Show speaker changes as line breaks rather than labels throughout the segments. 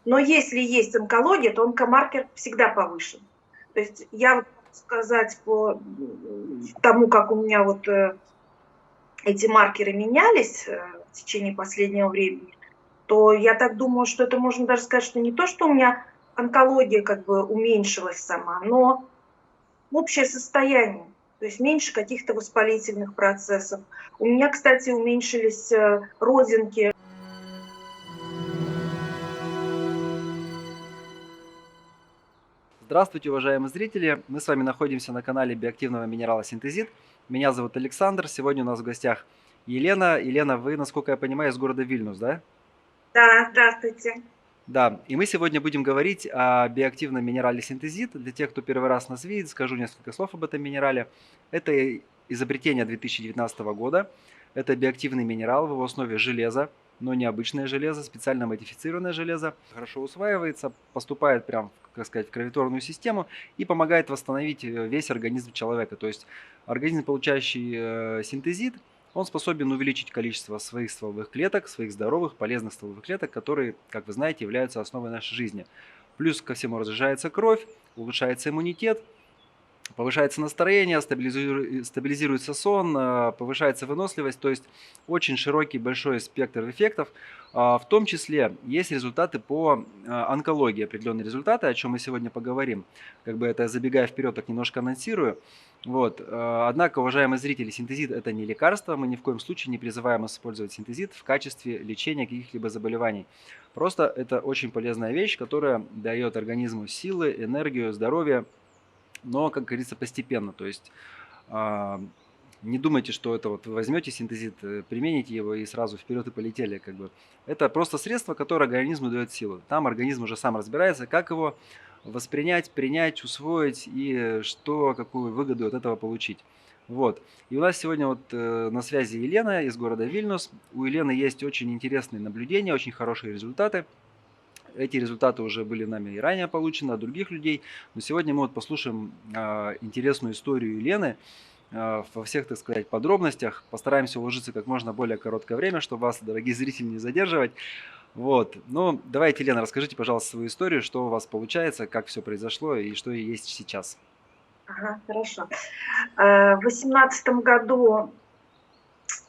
Но если есть онкология, то онкомаркер всегда повышен. То есть я вот могу сказать по тому, как у меня вот эти маркеры менялись в течение последнего времени, то я так думаю, что это можно даже сказать, что не то, что у меня онкология как бы уменьшилась сама, но общее состояние, то есть меньше каких-то воспалительных процессов. У меня, кстати, уменьшились родинки.
Здравствуйте, уважаемые зрители! Мы с вами находимся на канале биоактивного минерала Синтезит. Меня зовут Александр. Сегодня у нас в гостях Елена. Елена, вы, насколько я понимаю, из города Вильнюс, да?
Да, здравствуйте.
Да, и мы сегодня будем говорить о биоактивном минерале синтезит. Для тех, кто первый раз нас видит, скажу несколько слов об этом минерале. Это изобретение 2019 года. Это биоактивный минерал, в его основе железо, но не обычное железо, специально модифицированное железо. Хорошо усваивается, поступает прям, как сказать, в кровотворную систему и помогает восстановить весь организм человека. То есть организм, получающий синтезит, он способен увеличить количество своих стволовых клеток, своих здоровых, полезных стволовых клеток, которые, как вы знаете, являются основой нашей жизни. Плюс ко всему разжижается кровь, улучшается иммунитет, повышается настроение, стабилизируется сон, повышается выносливость, то есть очень широкий большой спектр эффектов. В том числе есть результаты по онкологии, определенные результаты, о чем мы сегодня поговорим. Как бы это забегая вперед, так немножко анонсирую. Вот. Однако, уважаемые зрители, синтезит это не лекарство, мы ни в коем случае не призываем использовать синтезит в качестве лечения каких-либо заболеваний. Просто это очень полезная вещь, которая дает организму силы, энергию, здоровье, но, как говорится, постепенно. То есть а, не думайте, что это вот вы возьмете синтезит, примените его и сразу вперед и полетели. Как бы. Это просто средство, которое организму дает силу. Там организм уже сам разбирается, как его воспринять, принять, усвоить и что, какую выгоду от этого получить. Вот. И у нас сегодня вот на связи Елена из города Вильнюс. У Елены есть очень интересные наблюдения, очень хорошие результаты. Эти результаты уже были нами и ранее получены от других людей, но сегодня мы вот послушаем интересную историю Елены во всех, так сказать, подробностях. Постараемся уложиться как можно более короткое время, чтобы вас, дорогие зрители, не задерживать. Вот. Ну, давайте, Елена, расскажите, пожалуйста, свою историю, что у вас получается, как все произошло и что есть сейчас.
Ага, хорошо. В 2018 году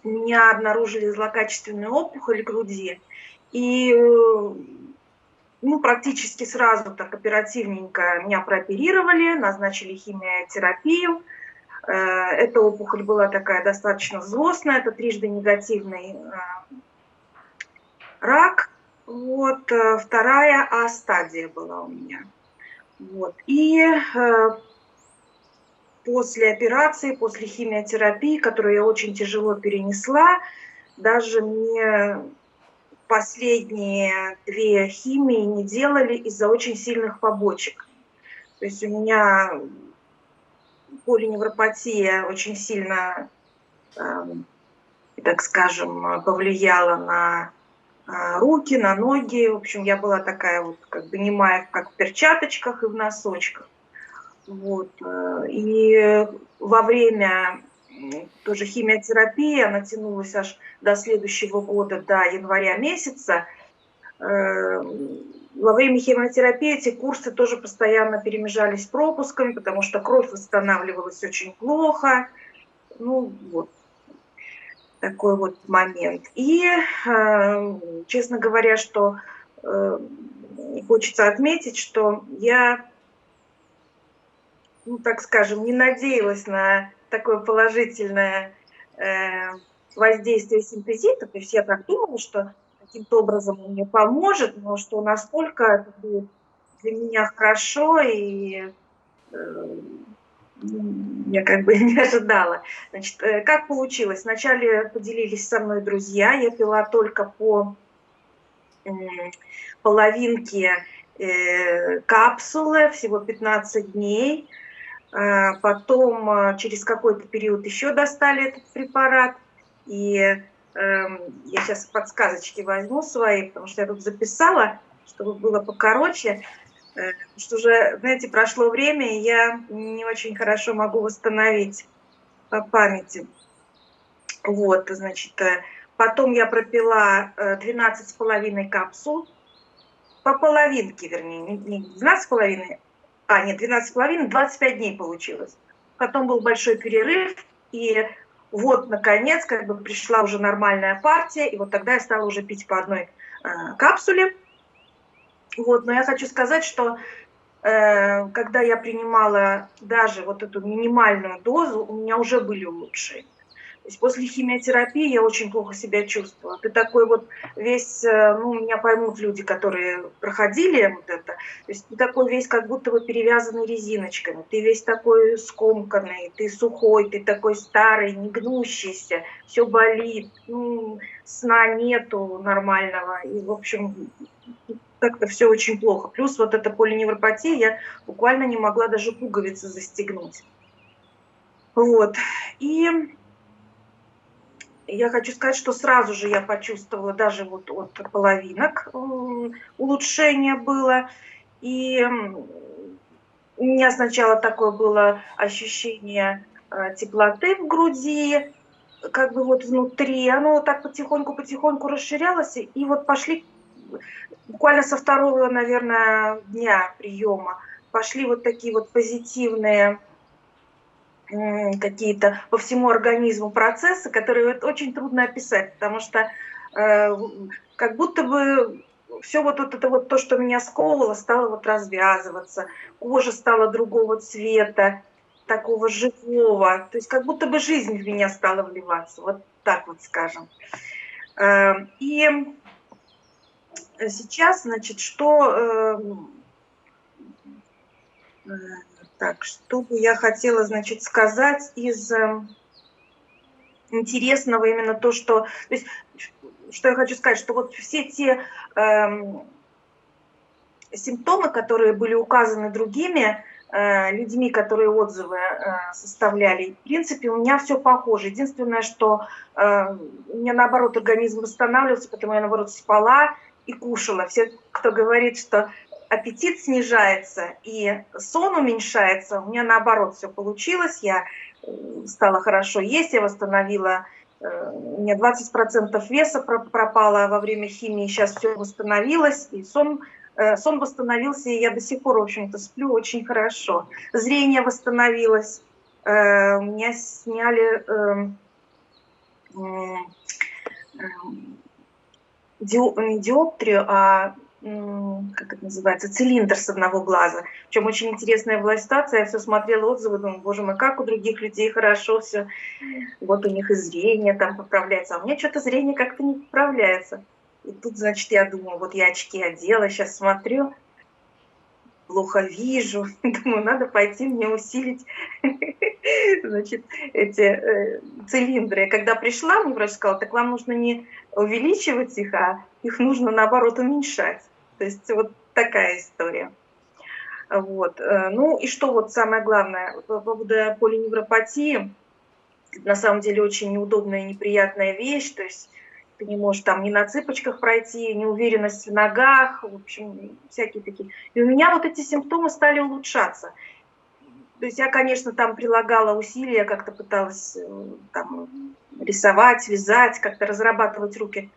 у меня обнаружили злокачественную опухоль груди, и ну, практически сразу так оперативненько меня прооперировали, назначили химиотерапию. Эта опухоль была такая достаточно злостная, это трижды негативный рак. Вот, вторая А-стадия была у меня. Вот. И после операции, после химиотерапии, которую я очень тяжело перенесла, даже мне последние 2 химии не делали из-за очень сильных побочек. То есть у меня полиневропатия очень сильно, так скажем, повлияла на руки, на ноги. В общем, я была такая вот как бы немая, как в перчаточках и в носочках. Вот. И во время тоже химиотерапии, она тянулась аж до следующего года, до января месяца. Во время химиотерапии эти курсы тоже постоянно перемежались с пропусками, потому что кровь восстанавливалась очень плохо. Ну, вот такой вот момент. И, честно говоря, что хочется отметить, что я, ну, так скажем, не надеялась на такое положительное воздействие синтезита. То есть я так думала, что каким-то образом он мне поможет, но что насколько это будет для меня хорошо, и я как бы не ожидала. Значит, как получилось? Вначале поделились со мной друзья, я пила только по половинке капсулы, всего 15 дней. Потом через какой-то период еще достали этот препарат. И я сейчас подсказочки возьму свои, потому что я тут записала, чтобы было покороче. Потому что уже, знаете, прошло время, и я не очень хорошо могу восстановить по памяти. Вот, значит, потом я пропила 12,5 капсул. по половинке, вернее, не 12,5, нет, 12,5, 25 дней получилось. Потом был большой перерыв, и вот, наконец, как бы пришла уже нормальная партия, и вот тогда я стала уже пить по одной капсуле. Вот, но я хочу сказать, что когда я принимала даже вот эту минимальную дозу, у меня уже были улучшения. То есть после химиотерапии я очень плохо себя чувствовала. Ты такой вот весь, ну, меня поймут люди, которые проходили вот это, то есть ты такой весь как будто бы перевязанный резиночками, ты весь такой скомканный, ты сухой, ты такой старый, не гнущийся, все болит, ну, сна нету нормального, и, в общем, как-то все очень плохо. Плюс вот эта полиневропатия, я буквально не могла даже пуговицы застегнуть. Вот. И я хочу сказать, что сразу же я почувствовала даже вот от половинок улучшение было. И у меня сначала такое было ощущение теплоты в груди, как бы вот внутри. Оно вот так потихоньку расширялось. И вот пошли буквально со второго, наверное, дня приема пошли вот такие вот позитивные какие-то по всему организму процессы, которые вот очень трудно описать, потому что как будто бы все вот это вот то, что меня сковывало, стало вот развязываться, кожа стала другого цвета, такого живого, то есть как будто бы жизнь в меня стала вливаться, вот так вот скажем. И сейчас, значит, что бы я хотела, значит, сказать из интересного именно то, что есть, что я хочу сказать, что вот все те симптомы, которые были указаны другими людьми, которые отзывы составляли, в принципе, у меня все похоже. Единственное, что у меня, наоборот, организм восстанавливался, потому я, наоборот, спала и кушала. Все, кто говорит, что аппетит снижается и сон уменьшается, у меня, наоборот, все получилось. Я стала хорошо есть, я восстановила, у меня 20% веса пропало во время химии, сейчас все восстановилось, и сон восстановился, и я до сих пор, в общем-то, сплю очень хорошо. Зрение восстановилось, у меня сняли не диоптрию, а как это называется, цилиндр с одного глаза. Причем очень интересная была ситуация, я все смотрела отзывы, думаю, боже мой, как у других людей хорошо все, вот у них и зрение там поправляется, а у меня что-то зрение как-то не поправляется. И тут, значит, я думаю, вот я очки одела, сейчас смотрю, плохо вижу, думаю, надо пойти мне усилить, значит, эти цилиндры. Когда пришла, мне врач сказал, так вам нужно не увеличивать их, а их нужно, наоборот, уменьшать. То есть вот такая история. Вот. Ну и что вот самое главное, по поводу полиневропатии, на самом деле очень неудобная и неприятная вещь, то есть ты не можешь там ни на цыпочках пройти, неуверенность в ногах, в общем, всякие такие. И у меня вот эти симптомы стали улучшаться. То есть я, конечно, там прилагала усилия, как-то пыталась там рисовать, вязать, как-то разрабатывать руки.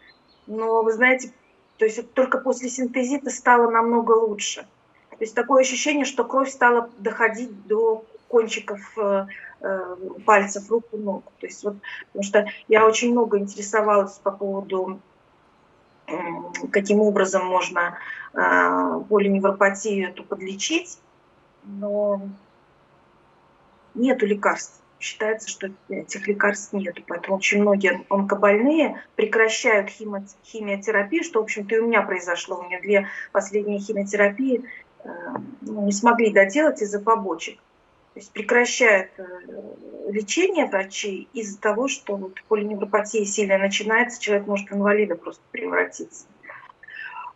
Но, вы знаете, то есть только после синтезита стало намного лучше. То есть такое ощущение, что кровь стала доходить до кончиков пальцев рук и ног. То есть вот, потому что я очень много интересовалась по поводу, каким образом можно полиневропатию эту подлечить, но нету лекарств. Считается, что этих лекарств нету, поэтому очень многие онкобольные прекращают химиотерапию, что, в общем-то, и у меня произошло. У меня 2 последние химиотерапии не смогли доделать из-за побочек. То есть прекращают лечение врачи из-за того, что вот полиневропатия сильная начинается, человек может в инвалида просто превратиться.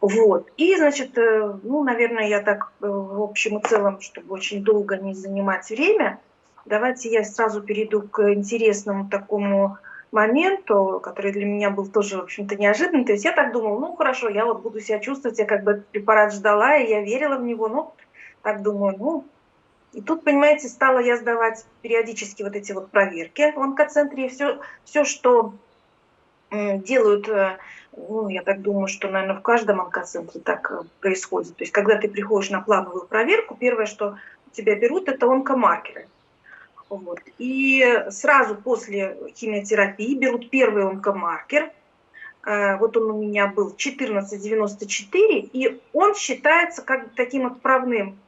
Вот. И, значит, ну, наверное, я так в общем и целом, чтобы очень долго не занимать время, давайте я сразу перейду к интересному такому моменту, который для меня был тоже, в общем-то, неожиданный. То есть я так думала, ну, хорошо, я вот буду себя чувствовать, я как бы этот препарат ждала, и я верила в него, ну, так думаю, ну. И тут, понимаете, стала я сдавать периодически вот эти вот проверки в онкоцентре, и все, что делают Ну, я так думаю, что, наверное, в каждом онкоцентре так происходит. То есть, когда ты приходишь на плановую проверку, первое, что тебя берут, это онкомаркеры. Вот. И сразу после химиотерапии берут первый онкомаркер. Вот он у меня был 1494, и он считается как таким отправным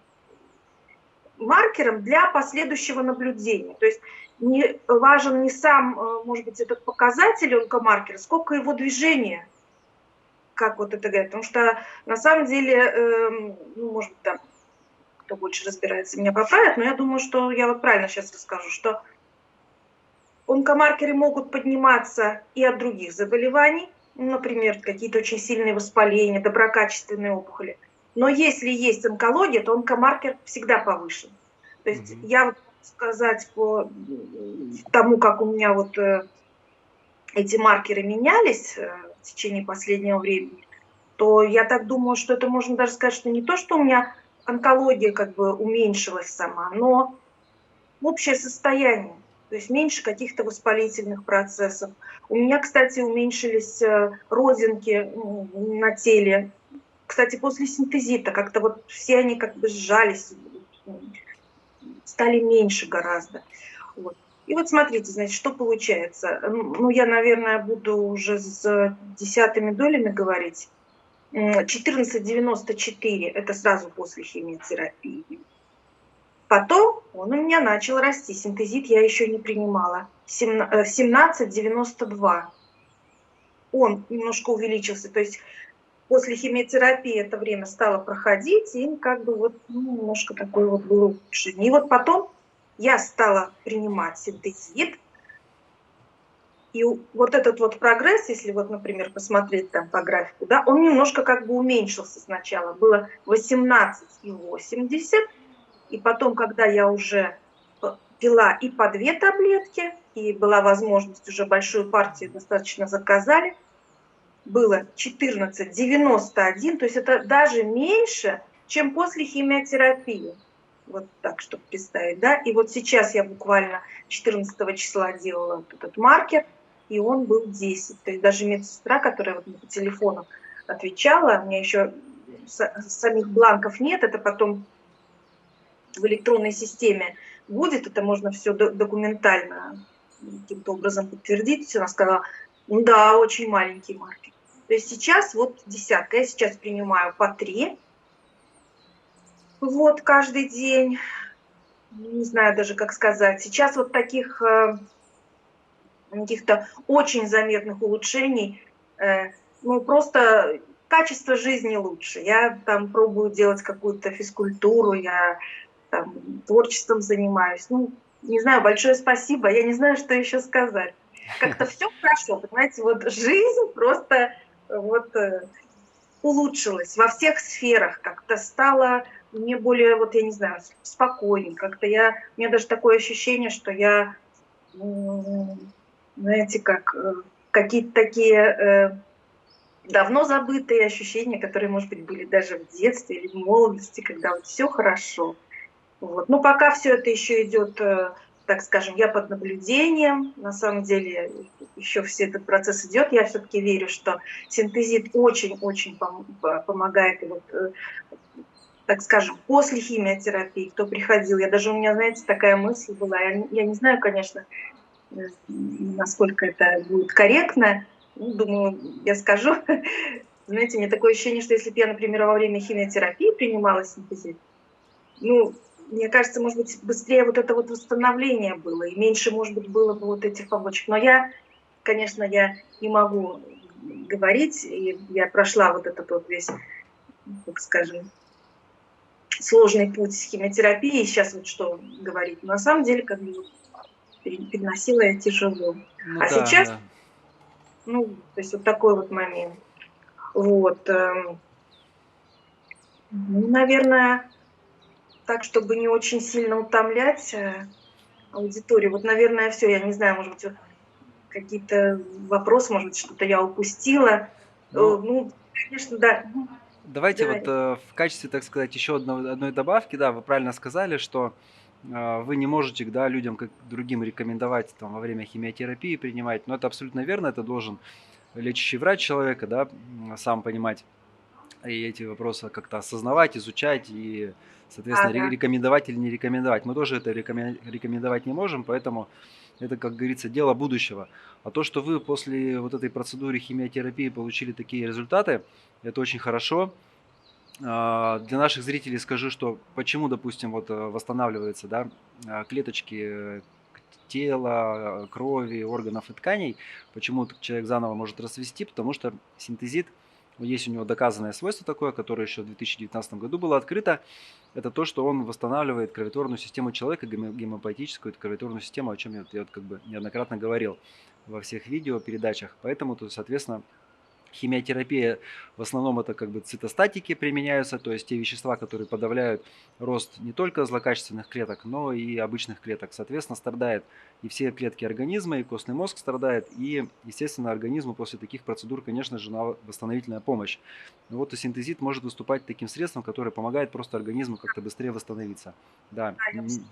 маркером для последующего наблюдения. То есть не важен не сам, может быть, этот показатель онкомаркера, сколько его движение, как вот это говорят. Потому что на самом деле, ну, может быть, там кто больше разбирается, меня поправит, но я думаю, что я вот правильно сейчас расскажу, что онкомаркеры могут подниматься и от других заболеваний, например, какие-то очень сильные воспаления, доброкачественные опухоли. Но если есть онкология, то онкомаркер всегда повышен. То есть
Мгм.
я вот сказать по тому, как у меня вот эти маркеры менялись в течение последнего времени, то я так думаю, что это можно даже сказать, что не то, что у меня онкология как бы уменьшилась сама, но общее состояние, то есть меньше каких-то воспалительных процессов. У меня, кстати, уменьшились родинки на теле. Кстати, после синтезита как-то вот все они как бы сжались, стали меньше гораздо. Вот. И вот смотрите, значит, что получается. Ну, я, наверное, буду уже с десятыми долями говорить. 14,94 – это сразу после химиотерапии. Потом он у меня начал расти. Синтезит я еще не принимала. 17,92. Он немножко увеличился. То есть после химиотерапии это время стало проходить, и как бы вот немножко такое вот было улучшение. И вот потом я стала принимать синтезит, и вот этот вот прогресс, если вот, например, посмотреть там по графику, да, он немножко как бы уменьшился сначала. Было 18,80, и потом, когда я уже пила и по 2 таблетки, и была возможность уже большую партию достаточно заказали, было 14,91, то есть это даже меньше, чем после химиотерапии. Вот так, чтобы представить, да. И вот сейчас я буквально 14 числа делала вот этот маркер, и он был 10. То есть даже медсестра, которая вот по телефону отвечала, у меня еще самих бланков нет, это потом в электронной системе будет, это можно все документально каким-то образом подтвердить. Она сказала, ну да, очень маленький маркер. То есть сейчас вот десятка, я сейчас принимаю по 3, вот каждый день, не знаю даже, как сказать. Сейчас вот таких каких-то очень заметных улучшений, ну просто качество жизни лучше. Я там пробую делать какую-то физкультуру, я там творчеством занимаюсь. Ну, не знаю, большое спасибо. Я не знаю, что еще сказать. Как-то все хорошо, понимаете, вот жизнь просто вот улучшилась во всех сферах, как-то стало мне более, вот я не знаю, спокойнее, как-то у меня даже такое ощущение, что я, знаете, как какие-то такие давно забытые ощущения, которые, может быть, были даже в детстве или в молодости, когда вот все хорошо. Вот. Но пока все это еще идет, так скажем, я под наблюдением. На самом деле еще все этот процесс идет. Я все-таки верю, что синтезит очень-очень помогает. И вот, так скажем, после химиотерапии, кто приходил, у меня, знаете, такая мысль была, я не знаю, конечно, насколько это будет корректно, ну, думаю, я скажу. Знаете, мне такое ощущение, что если бы я, например, во время химиотерапии принимала синтезит, ну, мне кажется, может быть, быстрее вот это вот восстановление было, и меньше, может быть, было бы вот этих побочек. Но конечно, я не могу говорить, и я прошла вот этот вот весь, так скажем, сложный путь с химиотерапией, сейчас вот что говорить. Но на самом деле, как бы, переносила я тяжело.
Ну
А
да,
сейчас,
да.
ну, то есть вот такой вот момент. Вот, ну, наверное, так, чтобы не очень сильно утомлять аудиторию. Вот, наверное, все. Я не знаю, может быть, какие-то вопросы, может быть, что-то я упустила.
Ну,
Ну, конечно, да.
давайте вот,
Говори.
в качестве, так сказать, еще одной добавки, да, вы правильно сказали, что, вы не можете, да, людям, как другим рекомендовать там во время химиотерапии принимать, но это абсолютно верно, это должен лечащий врач человека, да, сам понимать и эти вопросы как-то осознавать, изучать и,
Да,
соответственно,
да.
рекомендовать или не рекомендовать. Мы тоже это рекомендовать не можем, поэтому это, как говорится, дело будущего. А то, что вы после вот этой процедуры химиотерапии получили такие результаты, это очень хорошо. Для наших зрителей скажу, что почему, допустим, вот восстанавливаются, да, клеточки тела, крови, органов и тканей, почему человек заново может расцвести, потому что синтезит, есть у него доказанное свойство такое, которое еще в 2019 году было открыто, это то, что он восстанавливает кроветворную систему человека, гемопоэтическую кроветворную систему, о чем я вот как бы неоднократно говорил во всех видео, передачах. Поэтому, то, соответственно, химиотерапия в основном это как бы цитостатики применяются, то есть те вещества, которые подавляют рост не только злокачественных клеток, но и обычных клеток. Соответственно, страдает и все клетки организма, и костный мозг страдает, и, естественно, организму после таких процедур, конечно же, нужна восстановительная помощь. Ну вот и синтезит может выступать таким средством, которое помогает просто организму как-то быстрее восстановиться. Да,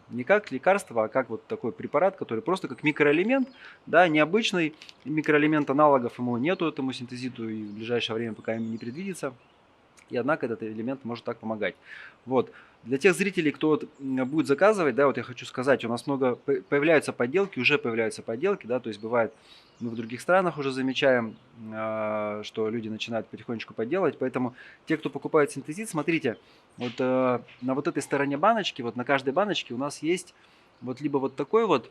не как лекарство, а как вот такой препарат, который просто как микроэлемент, да, необычный, микроэлемент аналогов ему нету, этому синтезиту, и в ближайшее время пока им не предвидится. И однако этот элемент может так помогать. Вот. Для тех зрителей, кто вот будет заказывать, да, вот я хочу сказать, у нас много появляются подделки, уже появляются подделки, да, то есть бывает, мы в других странах уже замечаем, что люди начинают потихонечку подделывать, поэтому те, кто покупает синтезит, смотрите, вот на вот этой стороне баночки, вот на каждой баночке у нас есть вот либо вот такой вот,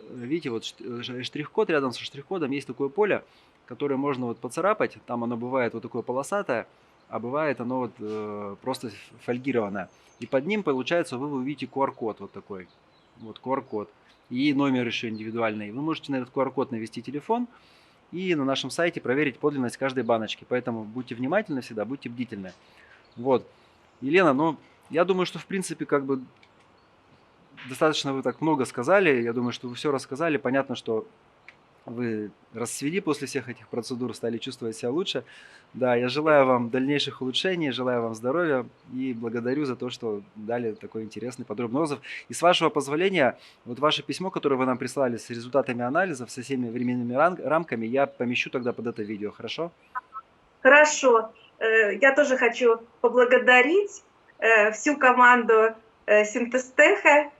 видите, вот штрих-код, рядом со штрих-кодом есть такое поле, которое можно вот поцарапать, там оно бывает вот такое полосатое, а бывает оно вот просто фольгированное. И под ним, получается, вы увидите QR-код вот такой. Вот QR-код. И номер еще индивидуальный. Вы можете на этот QR-код навести телефон и на нашем сайте проверить подлинность каждой баночки. Поэтому будьте внимательны всегда, будьте бдительны. Вот. Елена, ну, я думаю, что в принципе как бы достаточно вы так много сказали. Я думаю, что вы все рассказали. Понятно, что вы расцвели после всех этих процедур, стали чувствовать себя лучше. Да, я желаю вам дальнейших улучшений, желаю вам здоровья и благодарю за то, что дали такой интересный подробный отзыв. И с вашего позволения, вот ваше письмо, которое вы нам прислали с результатами анализов, со всеми временными рамками, я помещу тогда под это видео, хорошо?
Хорошо. Я тоже хочу поблагодарить всю команду Синтестеха.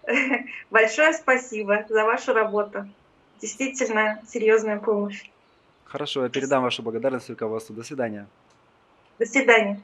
Большое спасибо за вашу работу. Действительно серьезная помощь.
Хорошо, я передам вашу благодарность руководству. До свидания.
До свидания.